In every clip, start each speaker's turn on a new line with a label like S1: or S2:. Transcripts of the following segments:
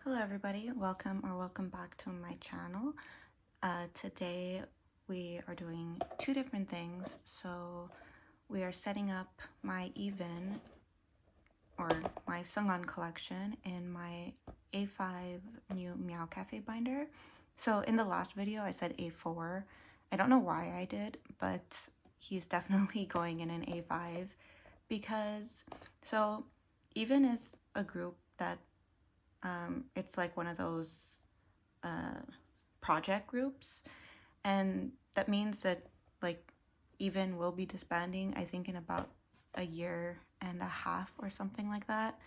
S1: Hello everybody, welcome back to my channel. Today we are doing two different things. So we are setting up my EVNNE or my Seongan collection in my A5 new Meow Cafe binder. So in the last video I said A4. I don't know why I did, but he's definitely going in an A5 because EVNNNE is a group that it's like one of those project groups, and that means that like EVNNNE will be disbanding, I think, in about a year and a half or something like that.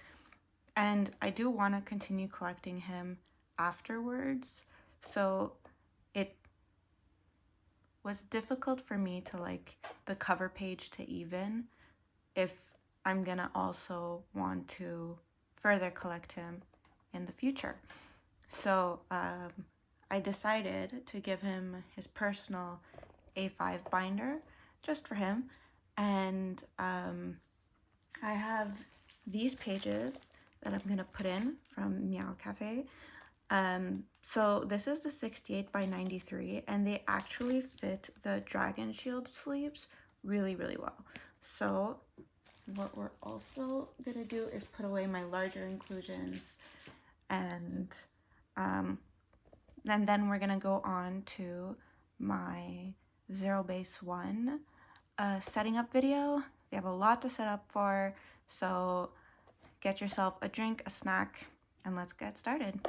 S1: And I do want to continue collecting him afterwards, so it was difficult for me to like the cover page to EVNNNE if I'm gonna also want to further collect him in the future. So I decided to give him his personal A5 binder just for him, and I have these pages that I'm gonna put in from Meow Cafe. So this is the 68 by 93, and they actually fit the dragon shield sleeves really well. So what we're also gonna do is put away my larger inclusions, and then we're gonna go on to my zerobaseone setting up video. They have a lot to set up for, so get yourself a drink, a snack, and let's get started.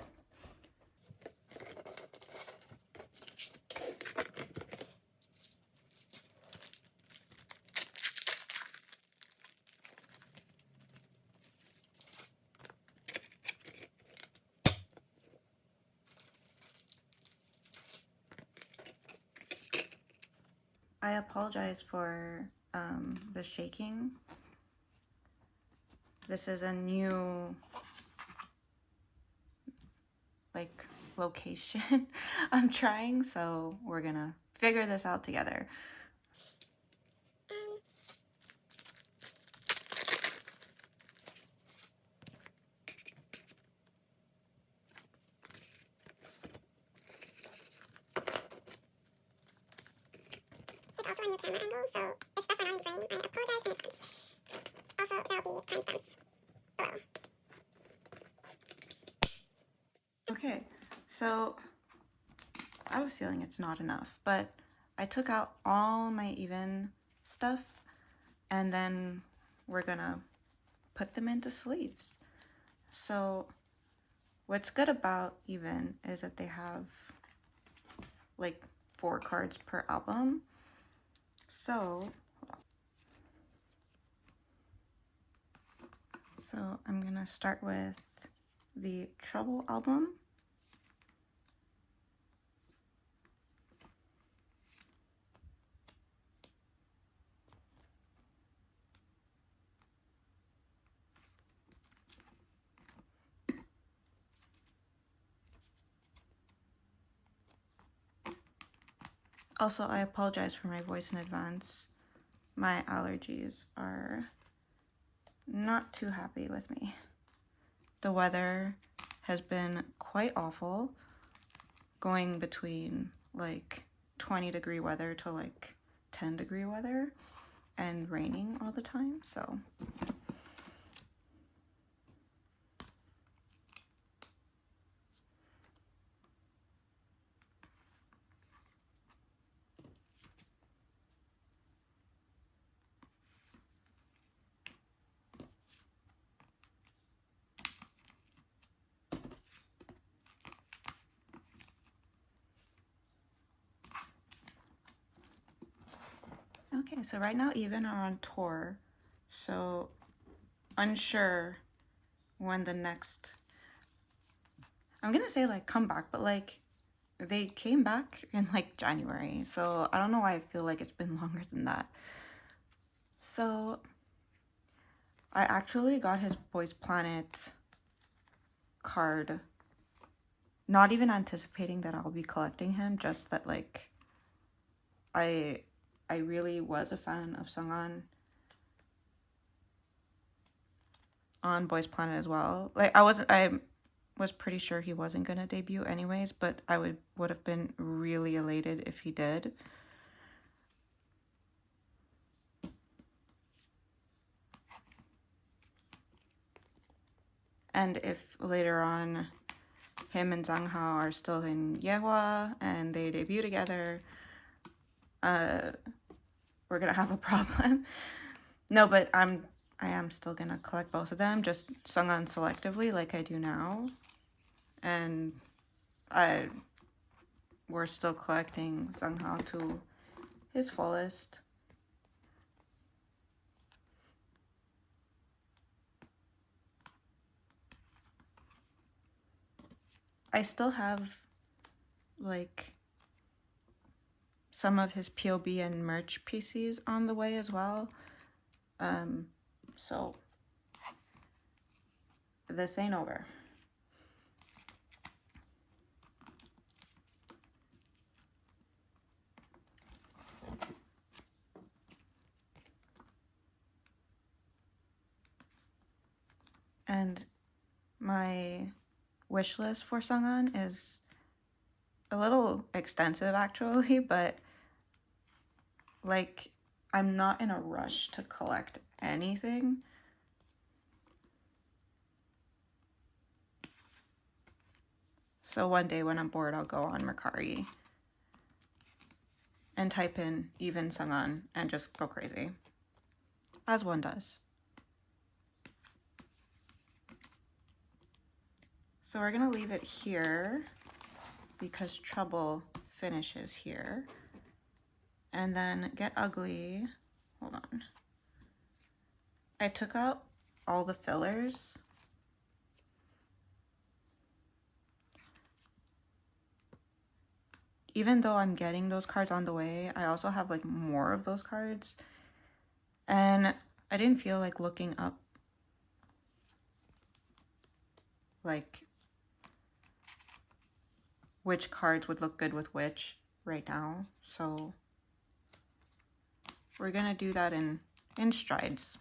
S1: I apologize for the shaking. This is a new like location I'm trying, so we're gonna figure this out together.
S2: It's also a new camera angle, so if stuff went on in frame, I apologize in advance. Also, there'll be timestamps below.
S1: Okay, so I have a feeling it's not enough, but I took out all my EVNNNE stuff, and then we're gonna put them into sleeves. So what's good about EVNNNE is that they have like 4 cards per album. So I'm gonna start with the Trouble album. Also, I apologize for my voice in advance. My allergies are not too happy with me. The weather has been quite awful, going between like 20-degree weather to like 10-degree weather and raining all the time, so. Okay, so right now EVNNNE are on tour, so unsure when the next, I'm gonna say like comeback, but like they came back in like January, so I don't know why I feel like it's been longer than that. So I actually got his Boys Planet card, not even anticipating that I'll be collecting him, just that like I really was a fan of Seongan on Boys Planet as well. Like I was pretty sure he wasn't gonna debut anyways, but I would have been really elated if he did. And if later on him and Zhang Hao are still in YHMAH and they debut together, we're gonna have a problem. No, but I am still gonna collect both of them, just Seongan selectively like I do now. And we're still collecting Zhang Hao to his fullest. I still have like some of his POB and merch PCs on the way as well. So this ain't over. And my wish list for Seongan is a little extensive actually, but like I'm not in a rush to collect anything. So one day when I'm bored, I'll go on Mercari and type in even Seongan and just go crazy, as one does. So we're gonna leave it here because Trouble finishes here. And then Get Ugly, hold on. I took out all the fillers. Even though I'm getting those cards on the way, I also have like more of those cards. And I didn't feel like looking up like which cards would look good with which right now. So we're gonna do that in strides.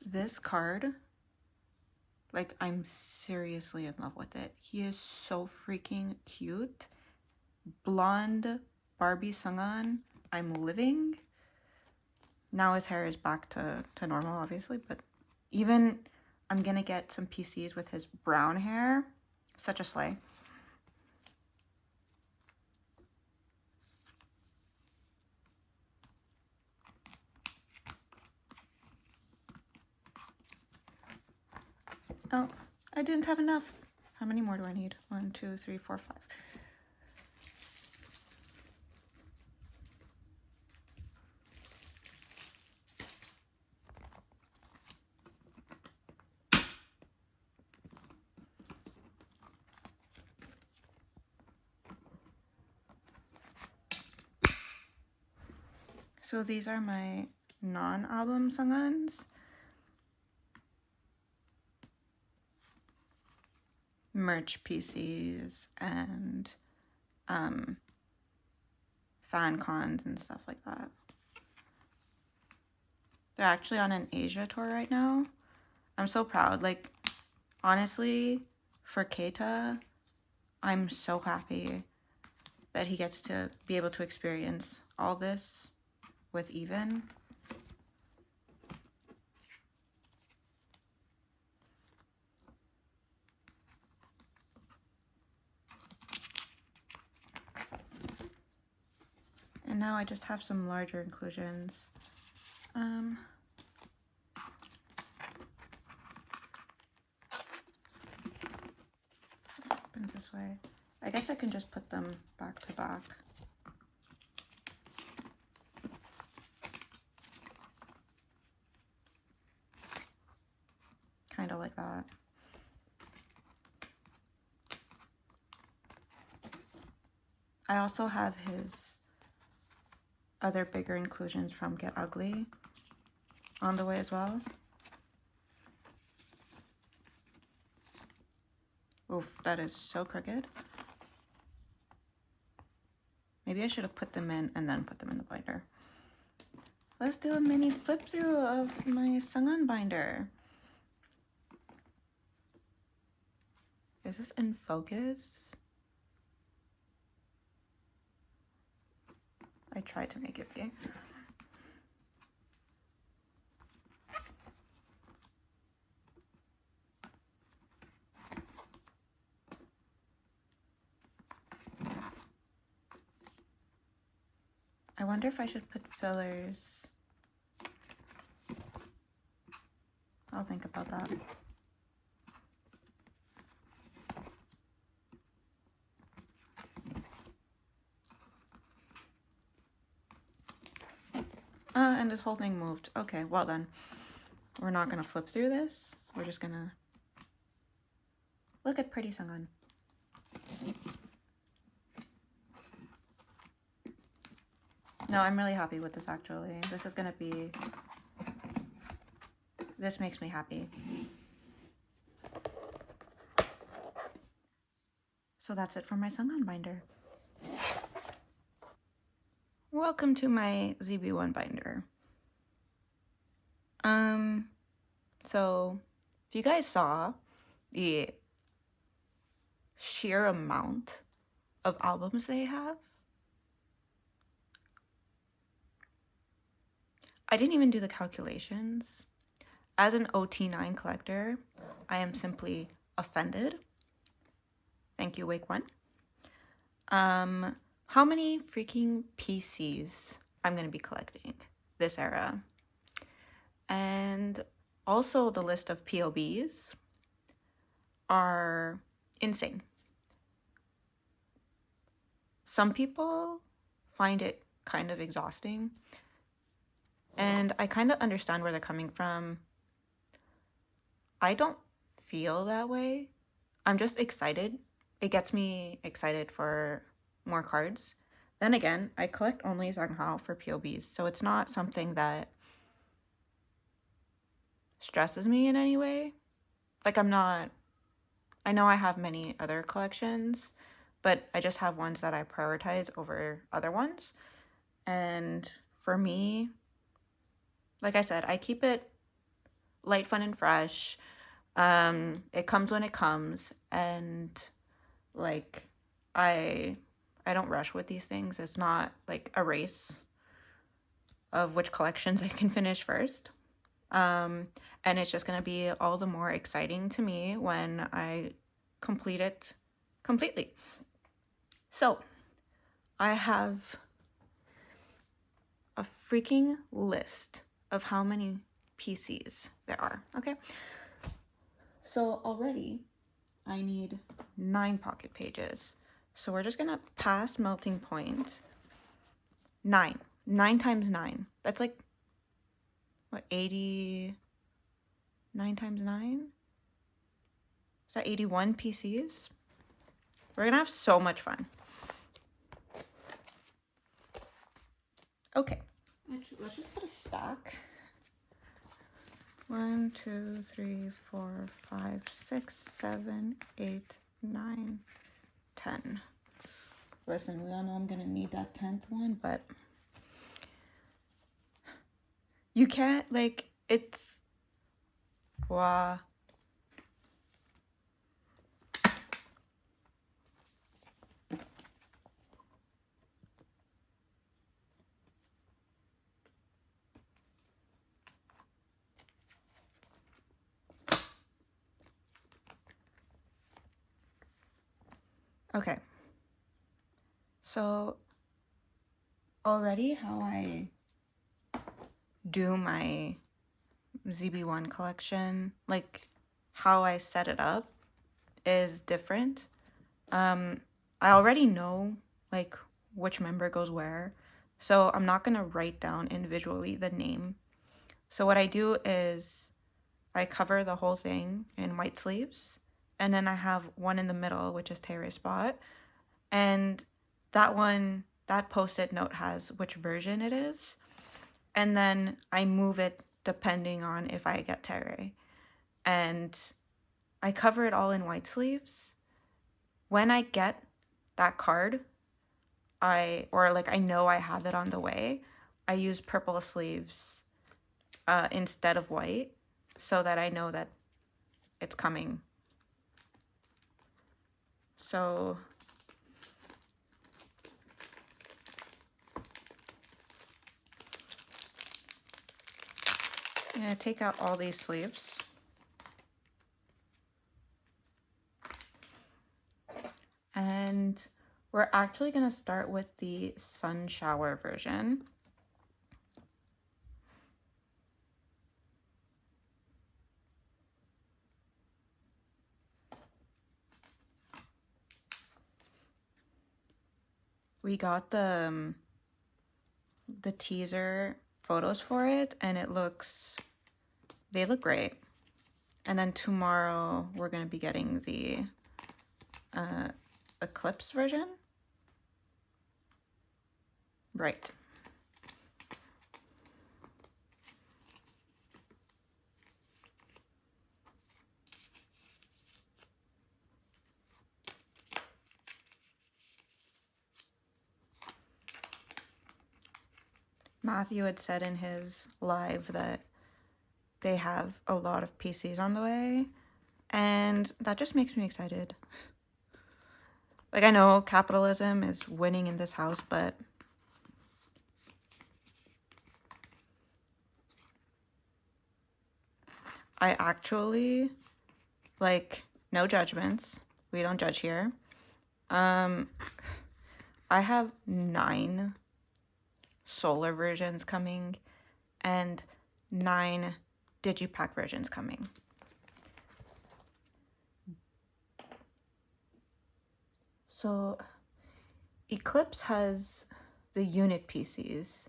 S1: This card, like I'm seriously in love with it. He is so freaking cute. Blonde Barbie Seongan, I'm living. Now his hair is back to normal, obviously, but even I'm gonna get some PCs with his brown hair. Such a slay. Oh, I didn't have enough. How many more do I need? 1, 2, 3, 4, 5. So these are my non-album Seongans. Merch PCs and fan cons and stuff like that. They're actually on an Asia tour right now. I'm so proud. Like, honestly, for Keita, I'm so happy that he gets to be able to experience all this with EVNNE. And now I just have some larger inclusions. Happens this way. I guess I can just put them back to back. Kind of like that. I also have his other bigger inclusions from Get Ugly on the way as well. Oof, that is so crooked. Maybe I should have put them in and then put them in the binder. Let's do a mini flip through of my Sunghan binder. Is this in focus? I tried to make it be. I wonder if I should put fillers. I'll think about that. And this whole thing moved. Okay, well then, we're not gonna flip through this. We're just gonna look at pretty Sunghan. No, I'm really happy with this actually. This is gonna be, this makes me happy. So that's it for my Sunghan binder. Welcome to my ZB1 binder. So if you guys saw the sheer amount of albums they have, I didn't even do the calculations. As an ot9 collector, I am simply offended. Thank you, YHMAH. How many freaking PCs I'm gonna be collecting this era? And also the list of POBs are insane. Some people find it kind of exhausting, and I kind of understand where they're coming from. I don't feel that way. I'm just excited. It gets me excited for more cards. Then again, I collect only YHMAH for POBs, so it's not something that stresses me in any way. Like I know I have many other collections, but I just have ones that I prioritize over other ones. And for me, like I said, I keep it light, fun, and fresh. It comes when it comes, and like I don't rush with these things. It's not like a race of which collections I can finish first. And it's just gonna be all the more exciting to me when I complete it completely. So I have a freaking list of how many PCs there are, okay? So already I need 9 pocket pages. So we're just gonna pass melting point. 9 times 9. That's like, what, 80? 9 times 9? Is that 81 PCs? We're gonna have so much fun. Okay, let's just put a stack. 1, 2, 3, 4, 5, 6, 7, 8, 9, 10. Listen, we all know I'm gonna need that 10th one, but you can't, like, it's, wow. Okay, so already how I do my ZB1 collection, like how I set it up is different. I already know like which member goes where, so I'm not gonna write down individually the name. So what I do is I cover the whole thing in white sleeves, and then I have one in the middle, which is Terry Spot, and that one, that post-it note has which version it is, and then I move it depending on if I get Terry, and I cover it all in white sleeves. When I get that card, I know I have it on the way, I use purple sleeves instead of white, so that I know that it's coming. So I'm gonna take out all these sleeves. And we're actually gonna start with the sun shower version. We got the teaser photos for it, and they look great. And then tomorrow we're gonna be getting the eclipse version. Right. Matthew had said in his live that they have a lot of PCs on the way, and that just makes me excited. Like, I know capitalism is winning in this house, but I actually, like, no judgments. We don't judge here. I have 9 solar versions coming and 9 digipack versions coming. So Eclipse has the unit PCs,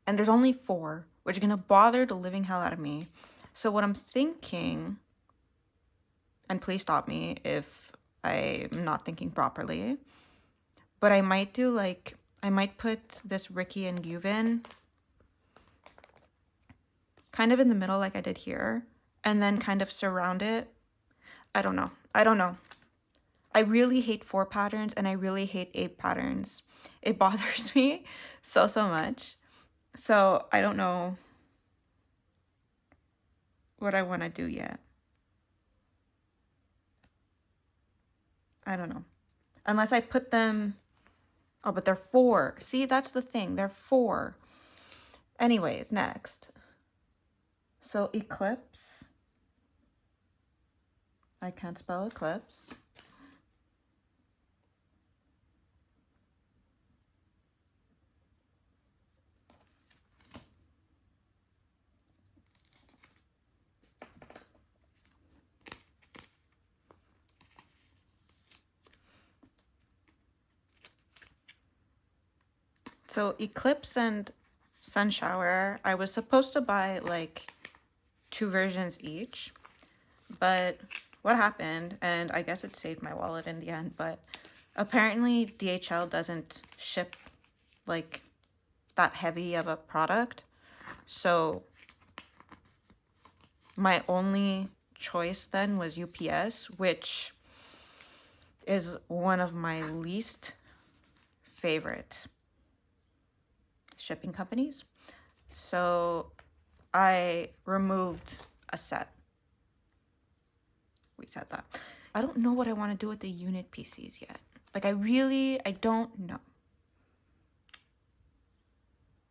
S1: and there's only 4, which are gonna bother the living hell out of me. So what I'm thinking, and please stop me if I'm not thinking properly, but I might do like, I might put this Ricky and Guvin kind of in the middle like I did here, and then kind of surround it. I don't know. I really hate 4 patterns, and I really hate 8 patterns. It bothers me so much. So I don't know what I want to do yet. I don't know. Unless I put them... Oh, but they're 4. See, that's the thing. They're 4. Anyways, next. So Eclipse. I can't spell Eclipse. So Eclipse and Sun Shower, I was supposed to buy like 2 versions each, but what happened, and I guess it saved my wallet in the end, but apparently DHL doesn't ship like that heavy of a product. So my only choice then was UPS, which is one of my least favorite shipping companies. So I removed a set. We said that. I don't know what I want to do with the unit PCs yet. Like, I don't know.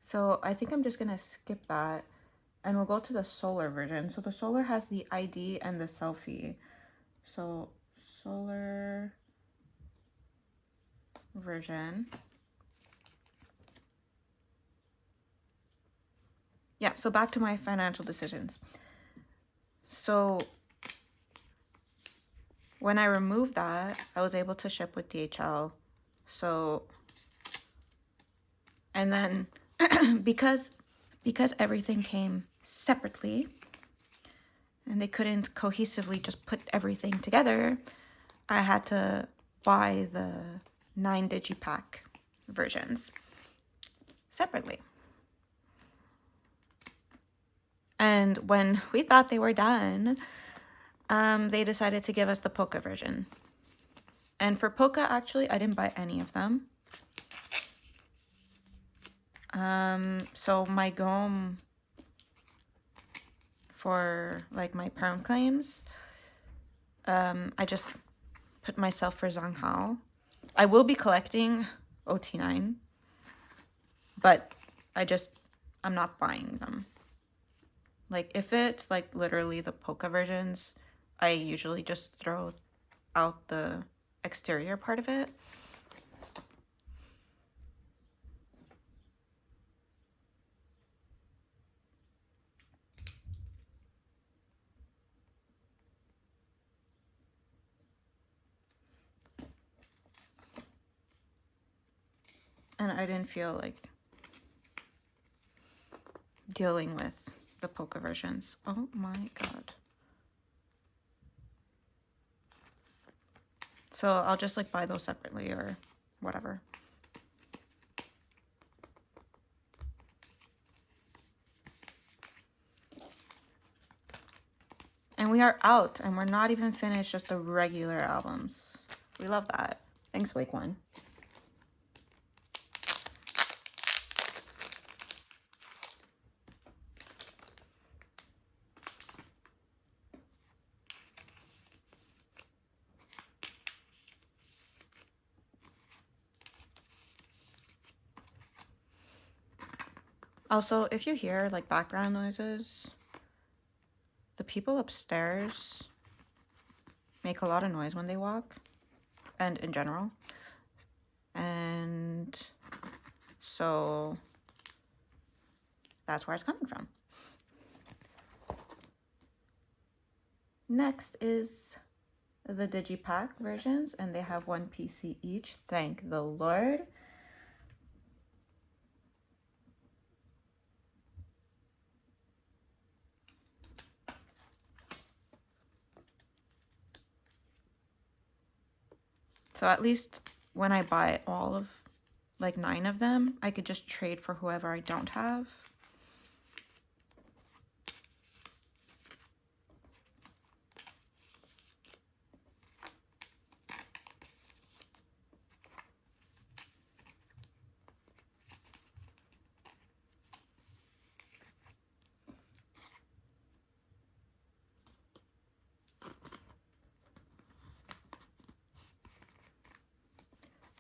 S1: So I think I'm just gonna skip that, and we'll go to the solar version. So the solar has the ID and the selfie. So solar version. Yeah, so back to my financial decisions. So when I removed that, I was able to ship with DHL. So, and then because everything came separately and they couldn't cohesively just put everything together, I had to buy the 9 digipack versions separately. And when we thought they were done, they decided to give us the Polka version. And for Polka, actually, I didn't buy any of them. So my GOM for like my perm claims, I just put myself for Zhanghao. I will be collecting ot9, but I'm not buying them. Like if it's like literally the polka versions, I usually just throw out the exterior part of it. And I didn't feel like dealing with the polka versions. Oh my god. So I'll just like buy those separately or whatever. And we are out, and we're not even finished just the regular albums. We love that. Thanks, Wake One. Also, if you hear like background noises, the people upstairs make a lot of noise when they walk, and in general. And so that's where it's coming from. Next is the Digipack versions, and they have 1 PC each. Thank the Lord. So at least when I buy all of like 9 of them, I could just trade for whoever I don't have.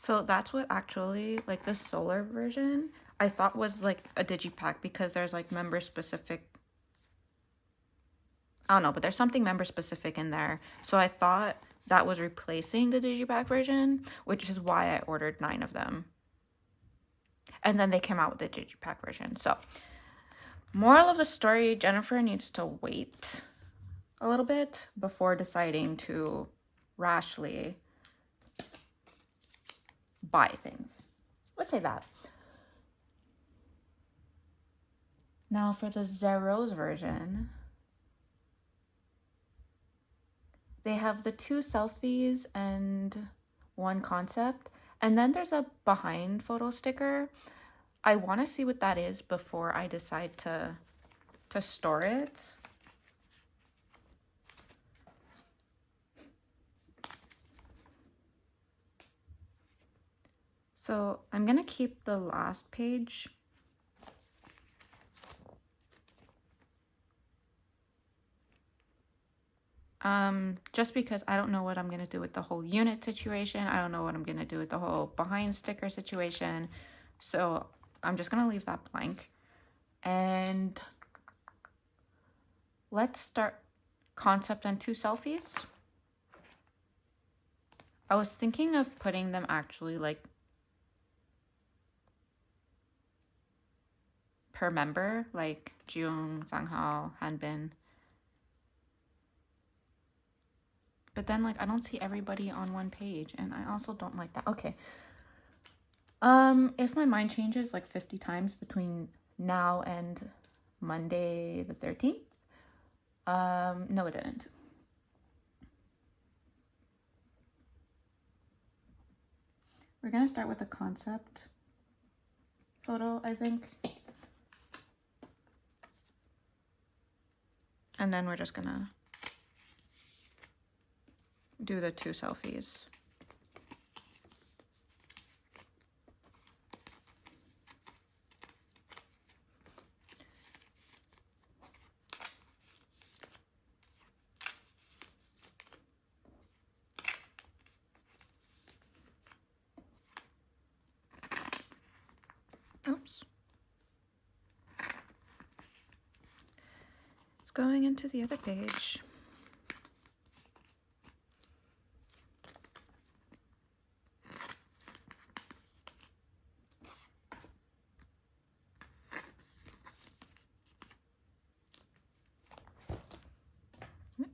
S1: So that's what actually, like the solar version, I thought was like a digipack because there's like member specific. I don't know, but there's something member specific in there. So I thought that was replacing the digipack version, which is why I ordered 9 of them. And then they came out with the digipack version. So moral of the story, Jennifer needs to wait a little bit before deciding to rashly buy things. Let's say that. Now for the Zeros version, they have the 2 selfies and 1 concept, and then there's a behind photo sticker. I want to see what that is before I decide to store it. So I'm gonna keep the last page. Just because I don't know what I'm gonna do with the whole unit situation. I don't know what I'm gonna do with the whole behind sticker situation. So I'm just gonna leave that blank. And let's start concept and 2 selfies. I was thinking of putting them actually like per member, like Jung, Zhanghao, Hanbin. But then like I don't see everybody on 1 page, and I also don't like that. Okay. If my mind changes like 50 times between now and Monday the 13th, no it didn't. We're gonna start with the concept photo, I think. And then we're just gonna do the 2 selfies. Oops. It's going into the other page.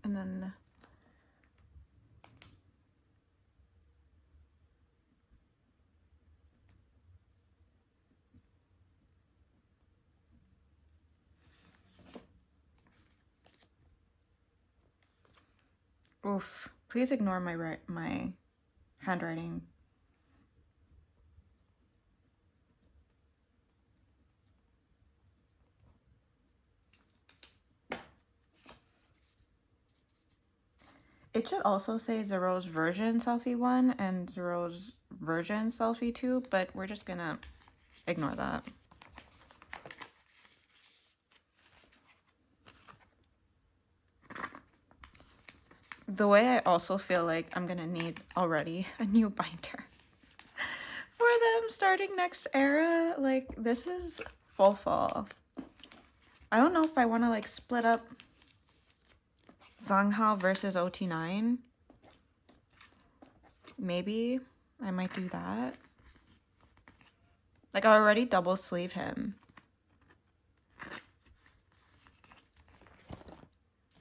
S1: And then oof, please ignore my handwriting. It should also say Zero's version selfie 1 and Zero's version selfie 2, but we're just gonna ignore that. The way I also feel like I'm gonna need already a new binder for them starting next era. Like, this is full. I don't know if I want to like split up YHMAH versus ot9. Maybe I might do that. Like, I already double sleeve him.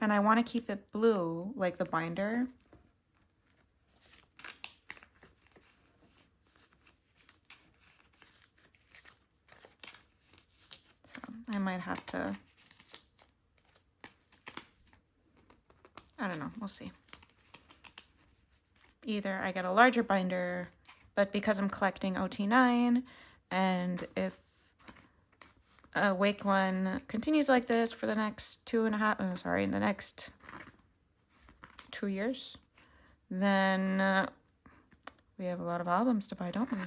S1: And I want to keep it blue, like the binder. So I might have to, I don't know, we'll see. Either I get a larger binder, but because I'm collecting ot9, and if Wake 1 continues like this for the next the next 2 years, then we have a lot of albums to buy, don't we?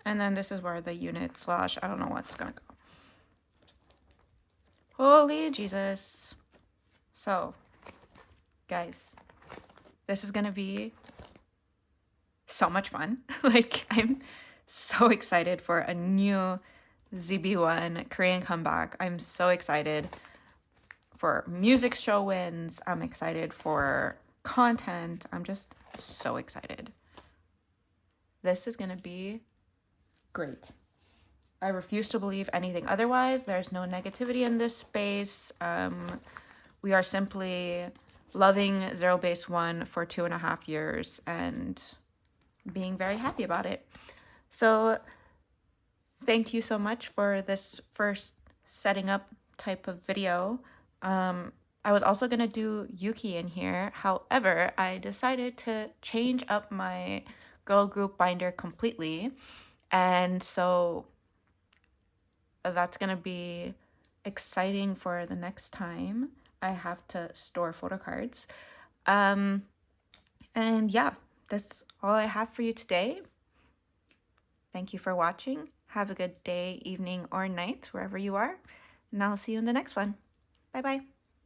S1: And then this is where the unit / I don't know what's gonna go. Holy Jesus. So, guys, this is gonna be so much fun. Like, I'm so excited for a new ZB1 Korean comeback. I'm so excited for music show wins. I'm excited for content. I'm just so excited. This is gonna be great. I refuse to believe anything otherwise. There's no negativity in this space. We are simply loving Zero Base 1 for 2.5 years and being very happy about it. So thank you so much for this first setting up type of video. I was also gonna do Yuki in here. However, I decided to change up my girl group binder completely. And so that's gonna be exciting for the next time I have to store photo cards. And yeah, that's all I have for you today. Thank you for watching. Have a good day, evening, or night, wherever you are. And I'll see you in the next one. Bye-bye.